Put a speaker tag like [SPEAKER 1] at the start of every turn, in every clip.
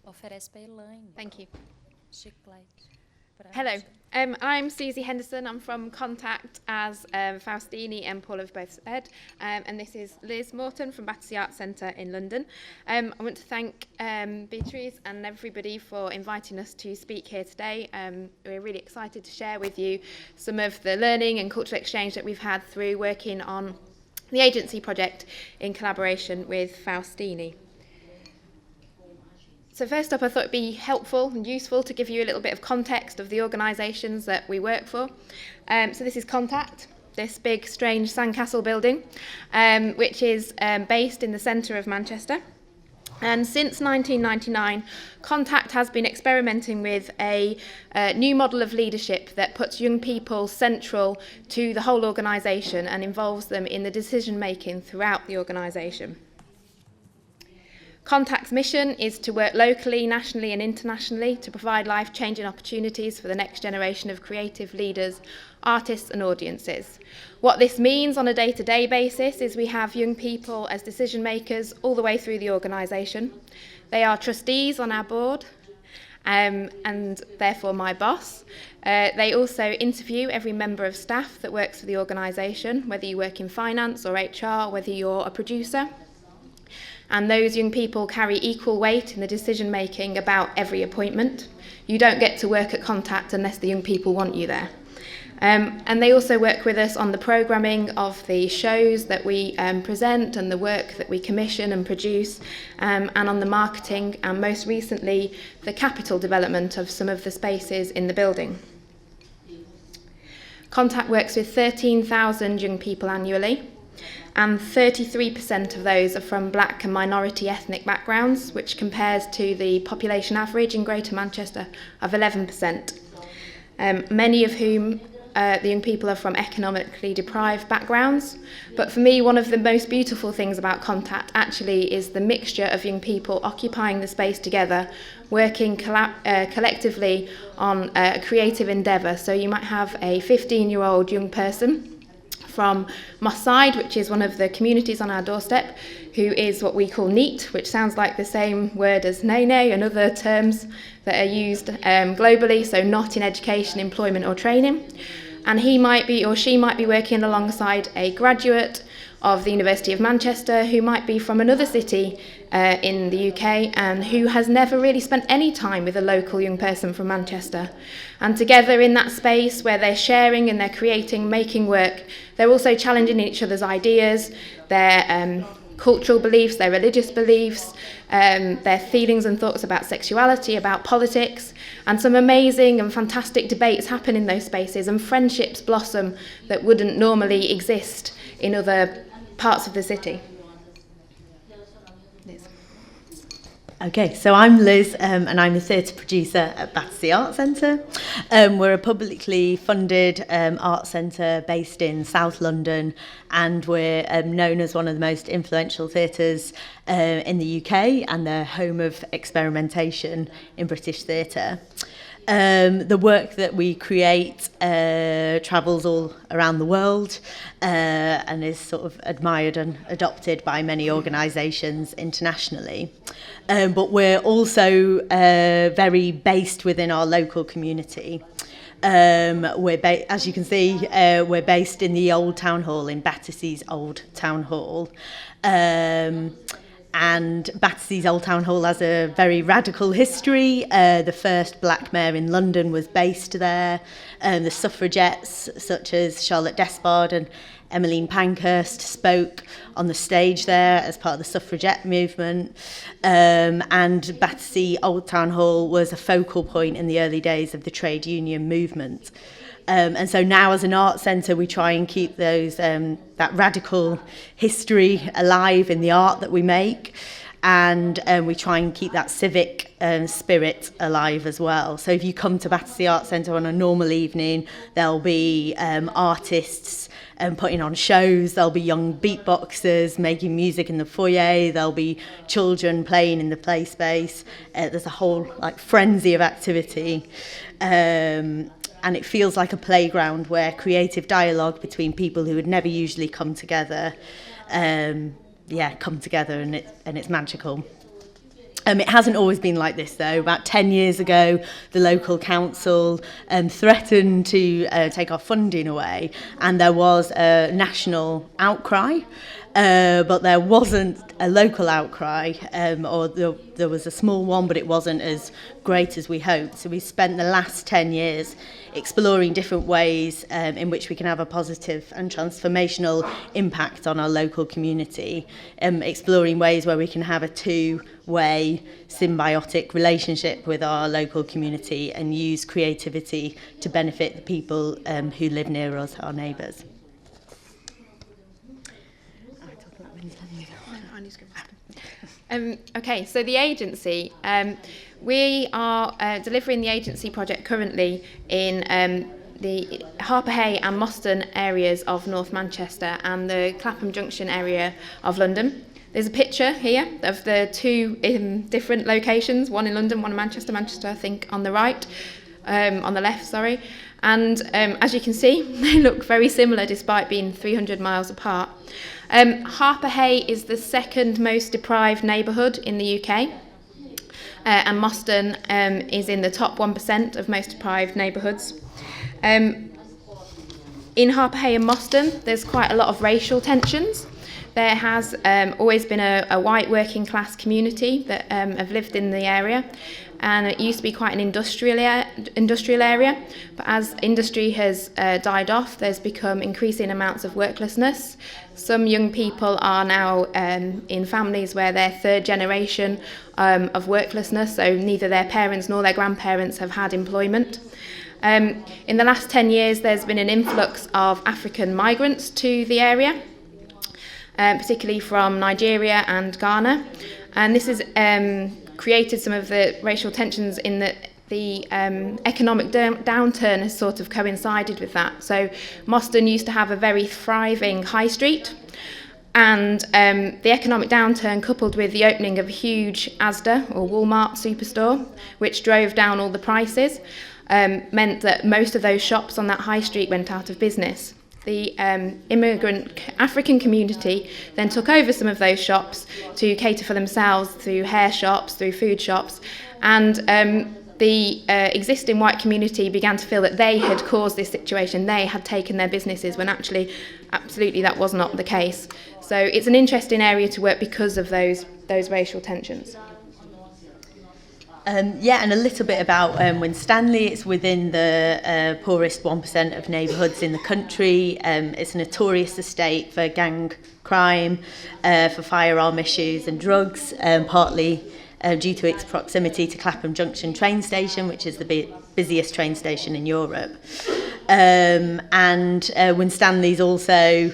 [SPEAKER 1] Oferece para a Elaine.
[SPEAKER 2] Thank you.
[SPEAKER 1] Chiclete.
[SPEAKER 2] Hello, I'm Suzie Henderson. I'm from Contact, as Faustini and Paul have both said, and this is Liz Moreton from Battersea Arts Centre in London. I want to thank Beatrice and everybody for inviting us to speak here today. We're really excited to share with you some of the learning and cultural exchange that we've had through working on the agency project in collaboration with Faustini. So first up, I thought it'd be helpful and useful to give you a little bit of context of the organisations that we work for. So this is Contact, this big, strange sandcastle building, which is based in the centre of Manchester. And since 1999, Contact has been experimenting with a new model of leadership that puts young people central to the whole organisation and involves them in the decision-making throughout the organisation. Contact's mission is to work locally, nationally and internationally to provide life-changing opportunities for the next generation of creative leaders, artists and audiences. What this means on a day-to-day basis is we have young people as decision makers all the way through the organisation. They are trustees on our board and therefore my boss. They also interview every member of staff that works for the organisation, whether you work in finance or HR, whether you're a producer. And those young people carry equal weight in the decision making about every appointment. You don't get to work at Contact unless the young people want you there. And they also work with us on the programming of the shows that we present and the work that we commission and produce, and on the marketing and most recently the capital development of some of the spaces in the building. Contact works with 13,000 young people annually, and 33% of those are from black and minority ethnic backgrounds, which compares to the population average in Greater Manchester of 11%. Many of whom, the young people, are from economically deprived backgrounds. But for me, one of the most beautiful things about Contact actually is the mixture of young people occupying the space together, working collectively on a creative endeavour. So you might have a 15-year-old young person from Moss Side, which is one of the communities on our doorstep, who is what we call NEET, which sounds like the same word as nene and other terms that are used globally, so not in education, employment or training. And he might be, or she might be, working alongside a graduate of the University of Manchester who might be from another city in the UK and who has never really spent any time with a local young person from Manchester. And together in that space where they're sharing and they're creating, making work, they're also challenging each other's ideas, their cultural beliefs, their religious beliefs, their feelings and thoughts about sexuality, about politics, and some amazing and fantastic debates happen in those spaces and friendships blossom that wouldn't normally exist in other parts of the city. Liz.
[SPEAKER 3] Okay, so I'm Liz and I'm a theatre producer at Battersea Arts Centre. We're a publicly funded arts centre based in South London, and we're known as one of the most influential theatres in the UK and the home of experimentation in British theatre. The work that we create travels all around the world and is sort of admired and adopted by many organisations internationally. But we're also very based within our local community. As you can see, we're based in the old town hall, in Battersea's old town hall. And Battersea's Old Town Hall has a very radical history. The first black mayor in London was based there. The suffragettes, such as Charlotte Despard and Emmeline Pankhurst, spoke on the stage there as part of the suffragette movement. And Battersea Old Town Hall was a focal point in the early days of the trade union movement. And so now as an arts centre we try and keep those that radical history alive in the art that we make, and we try and keep that civic spirit alive as well. So if you come to Battersea Arts Centre on a normal evening, there'll be artists putting on shows, there'll be young beatboxers making music in the foyer, there'll be children playing in the play space. There's a whole frenzy of activity. And it feels like a playground where creative dialogue between people who would never usually come together, come together, and it's magical. It hasn't always been like this, though. About 10 years ago, the local council threatened to take our funding away, and there was a national outcry. But there wasn't a local outcry, or there was a small one, but it wasn't as great as we hoped. So we spent the last 10 years exploring different ways in which we can have a positive and transformational impact on our local community, exploring ways where we can have a two-way symbiotic relationship with our local community and use creativity to benefit the people who live near us, our neighbours.
[SPEAKER 2] Okay, so the agency, we are delivering the agency project currently in the Harperhay and Moreton areas of North Manchester and the Clapham Junction area of London. There's a picture here of the two different locations, one in London, one in Manchester, I think on the right, on the left, sorry. And as you can see, they look very similar despite being 300 miles apart. Harperhay is the second most deprived neighbourhood in the UK, and Moreton is in the top 1% of most deprived neighbourhoods. In Harperhay and Moreton, there's quite a lot of racial tensions. There has always been a white working class community that have lived in the area, and it used to be quite an industrial area, but as industry has died off, there's become increasing amounts of worklessness. Some young people are now in families where they're third generation of worklessness, so neither their parents nor their grandparents have had employment. In the last 10 years, there's been an influx of African migrants to the area, particularly from Nigeria and Ghana, and this has created some of the racial tensions in that the economic downturn has sort of coincided with that. So Moreton used to have a very thriving high street, and the economic downturn coupled with the opening of a huge Asda or Walmart superstore, which drove down all the prices, meant that most of those shops on that high street went out of business. The immigrant African community then took over some of those shops to cater for themselves through hair shops, through food shops, and the existing white community began to feel that they had caused this situation, they had taken their businesses, when actually, absolutely, that was not the case. So it's an interesting area to work because of those racial tensions.
[SPEAKER 3] Yeah, and a little bit about Winstanley. It's within the poorest 1% of neighbourhoods in the country. It's a notorious estate for gang crime, for firearm issues and drugs, partly due to its proximity to Clapham Junction train station, which is the busiest train station in Europe. And Winstanley's also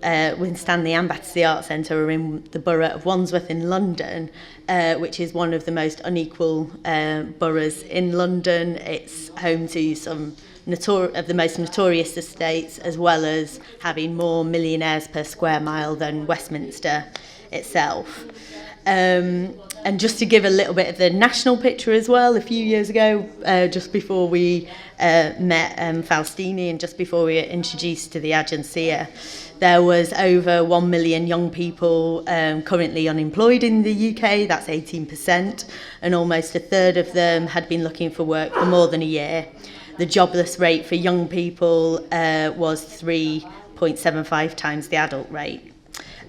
[SPEAKER 3] Winstanley and Battersea Arts Centre are in the borough of Wandsworth in London, which is one of the most unequal boroughs in London. It's home to some of the most notorious estates, as well as having more millionaires per square mile than Westminster itself. And just to give a little bit of the national picture as well, a few years ago, just before we met Faustini and just before we were introduced to the agencia, there was over 1 million young people currently unemployed in the UK, that's 18%, and almost a third of them had been looking for work for more than a year. The jobless rate for young people was 3.75 times the adult rate.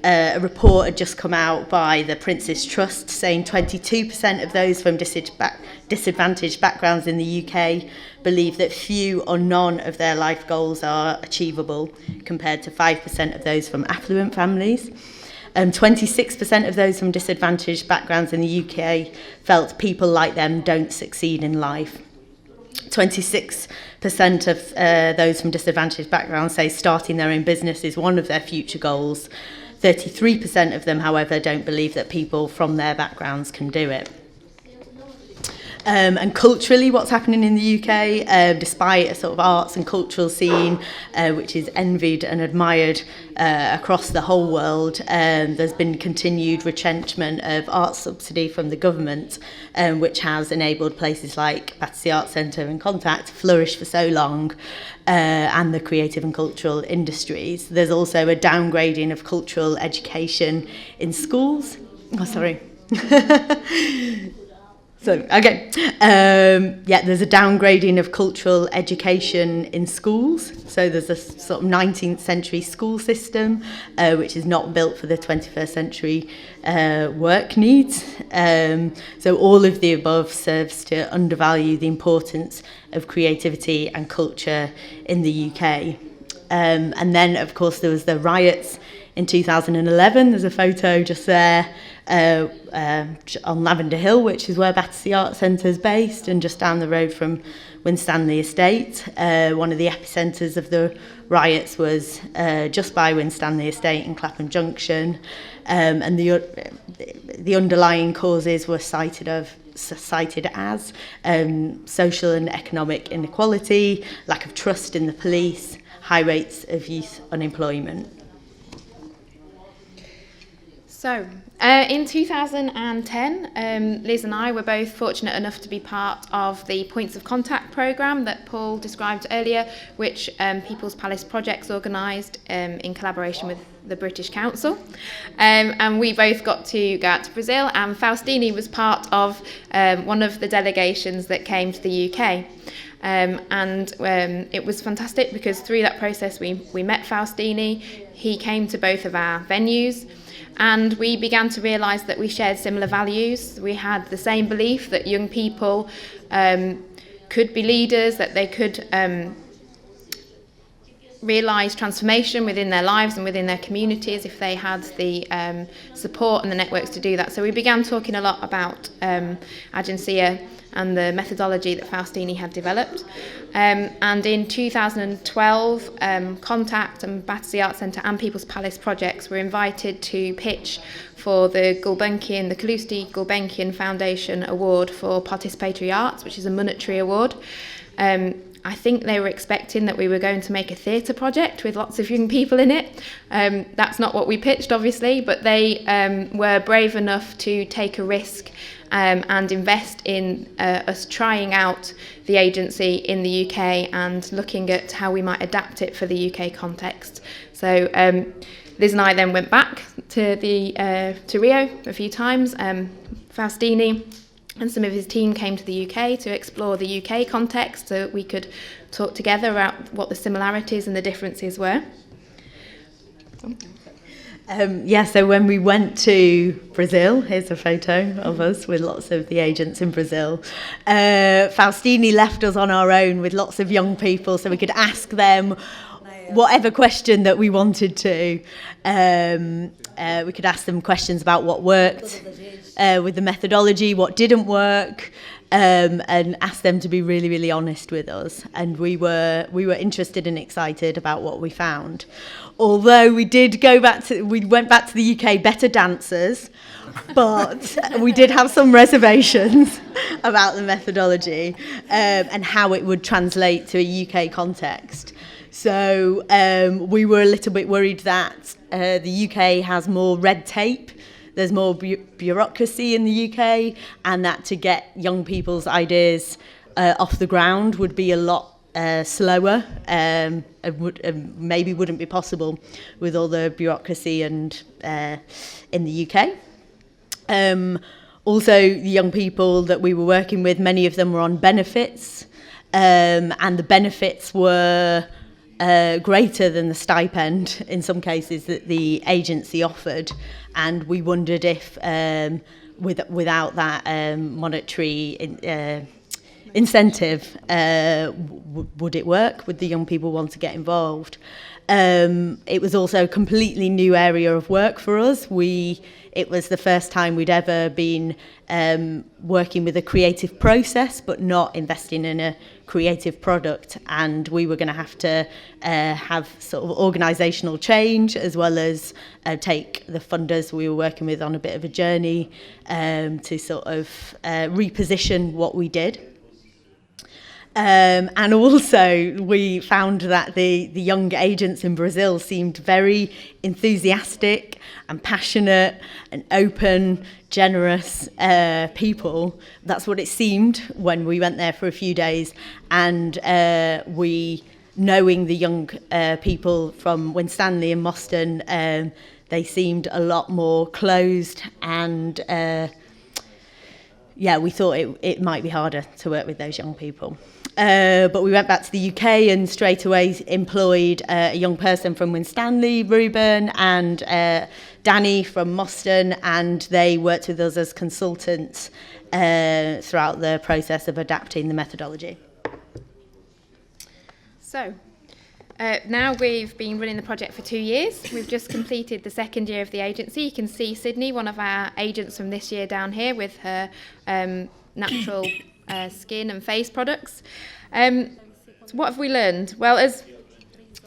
[SPEAKER 3] A report had just come out by the Prince's Trust saying 22% of those from disadvantaged backgrounds in the UK believe that few or none of their life goals are achievable, compared to 5% of those from affluent families. 26% of those from disadvantaged backgrounds in the UK felt people like them don't succeed in life. 26% of those from disadvantaged backgrounds say starting their own business is one of their future goals. 33% of them, however, don't believe that people from their backgrounds can do it. And culturally, what's happening in the UK, despite a sort of arts and cultural scene which is envied and admired across the whole world, there's been continued retrenchment of arts subsidy from the government, which has enabled places like Battersea Arts Centre and Contact to flourish for so long, and the creative and cultural industries. There's also a downgrading of cultural education in schools. There's a downgrading of cultural education in schools. So there's a sort of 19th century school system, which is not built for the 21st century work needs. So all of the above serves to undervalue the importance of creativity and culture in the UK. And then, of course, there was the riots in 2011. There's a photo just there on Lavender Hill, which is where Battersea Arts Centre is based, and just down the road from Winstanley Estate. One of the epicentres of the riots was just by Winstanley Estate in Clapham Junction, and the underlying causes were cited as social and economic inequality, lack of trust in the police, high rates of youth unemployment.
[SPEAKER 2] So, in 2010, Liz and I were both fortunate enough to be part of the Points of Contact programme that Paul described earlier, which People's Palace Projects organised in collaboration with the British Council. And we both got to go out to Brazil, and Faustini was part of one of the delegations that came to the UK. It was fantastic because through that process we met Faustini. He came to both of our venues, and we began to realise that we shared similar values. We had the same belief that young people could be leaders, that they could realise transformation within their lives and within their communities if they had the support and the networks to do that. So we began talking a lot about agencia and the methodology that Faustini had developed. And in 2012, Contact and Battersea Arts Centre and People's Palace Projects were invited to pitch for the Calouste Gulbenkian Foundation Award for Participatory Arts, which is a monetary award. I think they were expecting that we were going to make a theatre project with lots of young people in it. That's not what we pitched, obviously, but they were brave enough to take a risk and invest in us trying out the agency in the UK and looking at how we might adapt it for the UK context. So Liz and I then went back to Rio a few times. Faustini and some of his team came to the UK to explore the UK context so that we could talk together about what the similarities and the differences were.
[SPEAKER 3] So when we went to Brazil, here's a photo of us with lots of the agents in Brazil. Faustini left us on our own with lots of young people so we could ask them whatever question that we wanted to. We could ask them questions about what worked with the methodology, what didn't work, and ask them to be really, really honest with us. And we were interested and excited about what we found. Although we went back to the UK better dancers, but we did have some reservations about the methodology and how it would translate to a UK context. So we were a little bit worried that the UK has more red tape, there's more bureaucracy in the UK, and that to get young people's ideas off the ground would be a lot slower, and maybe wouldn't be possible with all the bureaucracy and in the UK. Also, the young people that we were working with, many of them were on benefits, and the benefits were greater than the stipend in some cases that the agency offered, and we wondered if without that monetary incentive would it work? Would the young people want to get involved? It was also a completely new area of work for us. It was the first time we'd ever been working with a creative process but not investing in a creative product, and we were going to have sort of organisational change as well as take the funders we were working with on a bit of a journey to sort of reposition what we did. And also we found that the young agents in Brazil seemed very enthusiastic and passionate and open, generous people. That's what it seemed when we went there for a few days. And knowing the young people from Winstanley and Moreton, they seemed a lot more closed, and we thought it might be harder to work with those young people. But we went back to the UK and straight away employed a young person from Winstanley, Reuben, and Danny from Moreton, and they worked with us as consultants throughout the process of adapting the methodology.
[SPEAKER 2] So, now we've been running the project for 2 years. We've just completed the second year of the agency. You can see Sydney, one of our agents from this year, down here with her natural skin and face products. So what have we learned? Well, as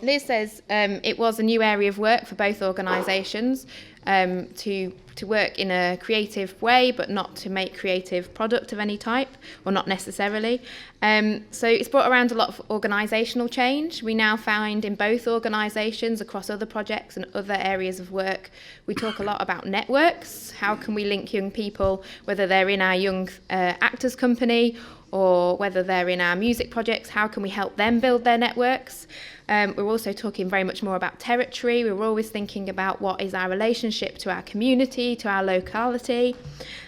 [SPEAKER 2] Liz says, it was a new area of work for both organisations to work in a creative way, but not to make creative product of any type, or not necessarily. So it's brought around a lot of organisational change. We now find in both organisations, across other projects and other areas of work, we talk a lot about networks. How can we link young people, whether they're in our young actors company or whether they're in our music projects, how can we help them build their networks? We're also talking very much more about territory. We're always thinking about what is our relationship to our community, to our locality.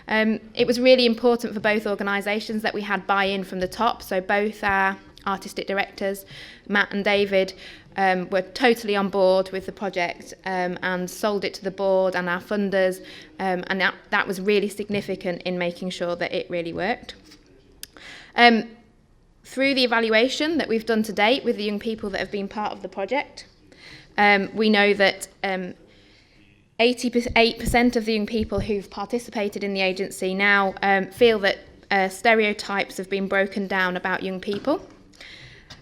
[SPEAKER 2] It was really important for both organisations that we had buy-in from the top. So both our artistic directors, Matt and David, were totally on board with the project and sold it to the board and our funders. And that was really significant in making sure that it really worked. Through the evaluation that we've done to date with the young people that have been part of the project, we know that 88% of the young people who've participated in the agency now feel that stereotypes have been broken down about young people.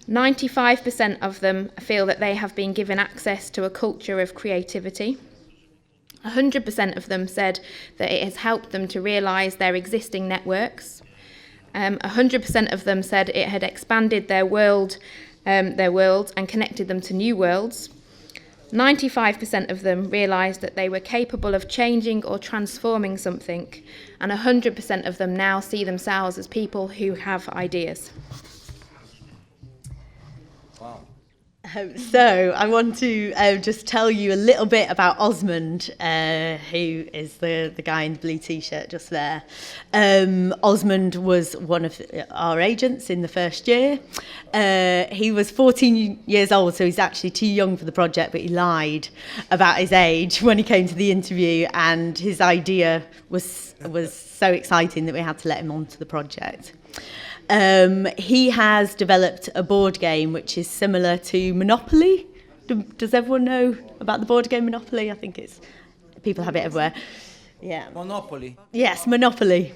[SPEAKER 2] 95% of them feel that they have been given access to a culture of creativity. 100% of them said that it has helped them to realise their existing networks. 100% of them said it had expanded their world and connected them to new worlds. 95% of them realised that they were capable of changing or transforming something, and 100% of them now see themselves as people who have ideas.
[SPEAKER 4] Wow.
[SPEAKER 3] So I want to just tell you a little bit about Osmond, who is the guy in the blue T-shirt just there. Osmond was one of our agents in the first year. He was 14 years old, so he's actually too young for the project, but he lied about his age when he came to the interview, and his idea was so exciting that we had to let him onto the project. He has developed a board game which is similar to Monopoly. Does everyone know about the board game Monopoly? I think people have it everywhere. Yeah.
[SPEAKER 4] Monopoly.
[SPEAKER 3] Yes, Monopoly.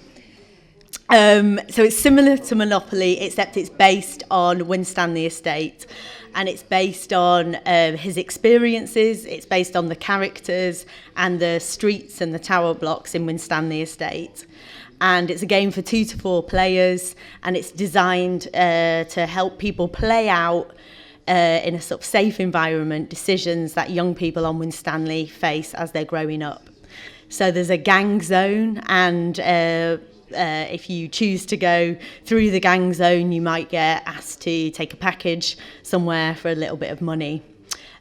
[SPEAKER 3] So it's similar to Monopoly, except it's based on Winstanley Estate, and it's based on his experiences. It's based on the characters and the streets and the tower blocks in Winstanley Estate. And it's a game for 2 to 4 players, and it's designed to help people play out in a sort of safe environment decisions that young people on Winstanley face as they're growing up. So there's a gang zone, and if you choose to go through the gang zone, you might get asked to take a package somewhere for a little bit of money.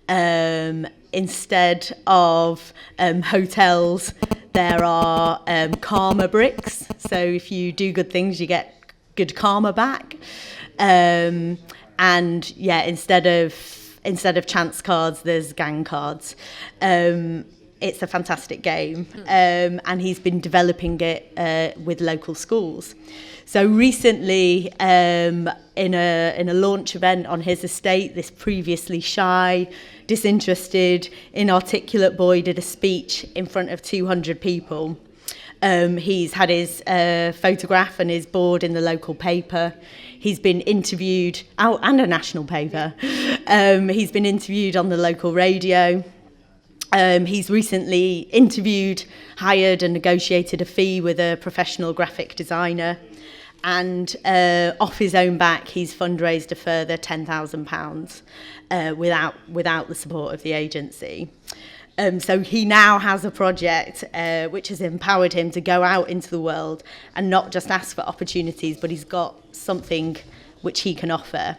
[SPEAKER 3] Instead of hotels, there are karma bricks. So if you do good things, you get good karma back. And yeah, instead of chance cards, there's gang cards. It's a fantastic game, and he's been developing it with local schools. So recently, in a launch event on his estate, this previously shy, disinterested, inarticulate boy did a speech in front of 200 people. He's had his photograph and his board in the local paper. He's been interviewed, and a national paper. He's been interviewed on the local radio. He's recently interviewed, hired and negotiated a fee with a professional graphic designer. And off his own back, he's fundraised a further £10,000 without the support of the agency. So he now has a project which has empowered him to go out into the world and not just ask for opportunities, but he's got something which he can offer.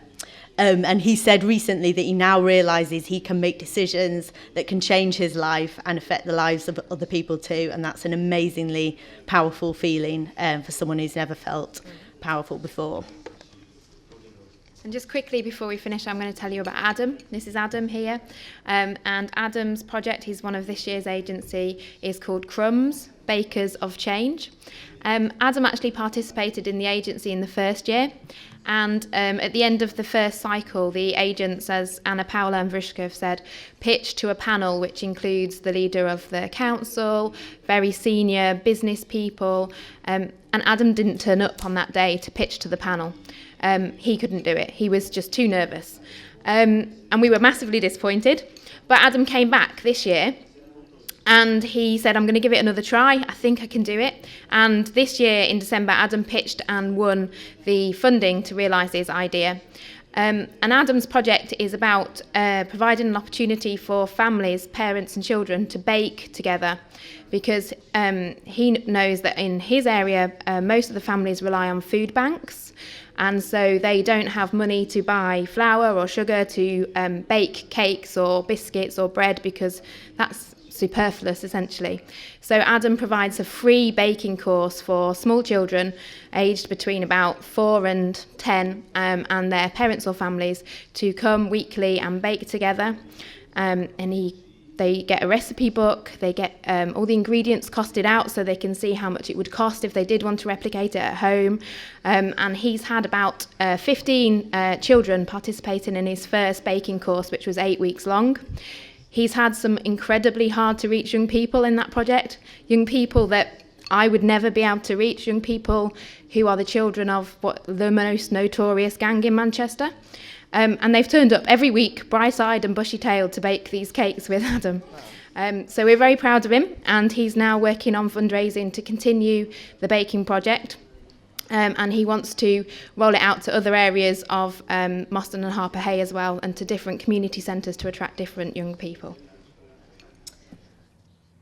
[SPEAKER 3] And he said recently that he now realises he can make decisions that can change his life and affect the lives of other people too. And that's an amazingly powerful feeling for someone who's never felt powerful before.
[SPEAKER 2] And just quickly before we finish, I'm going to tell you about Adam. This is Adam here. And Adam's project, he's one of this year's agency, is called Crumbs, Bakers of Change. Adam actually participated in the agency in the first year. And at the end of the first cycle, the agents, as Anna Paula and Vriska have said, pitched to a panel which includes the leader of the council, very senior business people, and Adam didn't turn up on that day to pitch to the panel. He couldn't do it. He was just too nervous. And we were massively disappointed. But Adam came back this year and he said, I'm going to give it another try. I think I can do it. And this year in December, Adam pitched and won the funding to realise his idea. And Adam's project is about providing an opportunity for families, parents and children to bake together, because he knows that in his area, most of the families rely on food banks. And so they don't have money to buy flour or sugar to bake cakes or biscuits or bread, because that's superfluous essentially. So Adam provides a free baking course for small children aged between about 4 and 10 and their parents or families to come weekly and bake together. They get a recipe book, they get all the ingredients costed out so they can see how much it would cost if they did want to replicate it at home. And he's had about 15 children participating in his first baking course, which was 8 weeks long. He's had some incredibly hard to reach young people in that project, young people that I would never be able to reach, young people who are the children of the most notorious gang in Manchester. And they've turned up every week, bright-eyed and bushy-tailed, to bake these cakes with Adam. So we're very proud of him, and he's now working on fundraising to continue the baking project. And he wants to roll it out to other areas of Moston and Harper Hay as well, and to different community centres to attract different young people.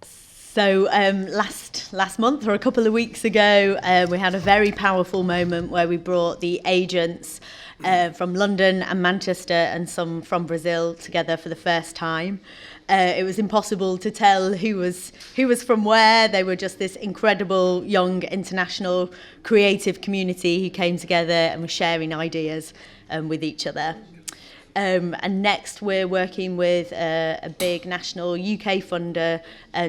[SPEAKER 3] So last month, or a couple of weeks ago, we had a very powerful moment where we brought the agents from London and Manchester and some from Brazil together for the first time. It was impossible to tell who was from where. They were just this incredible young international creative community who came together and were sharing ideas with each other. And next we're working with a big national UK funder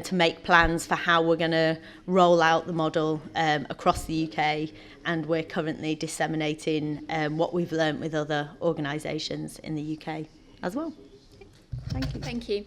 [SPEAKER 3] to make plans for how we're going to roll out the model across the UK, and we're currently disseminating what we've learnt with other organisations in the UK as well. Thank you.
[SPEAKER 2] Thank you.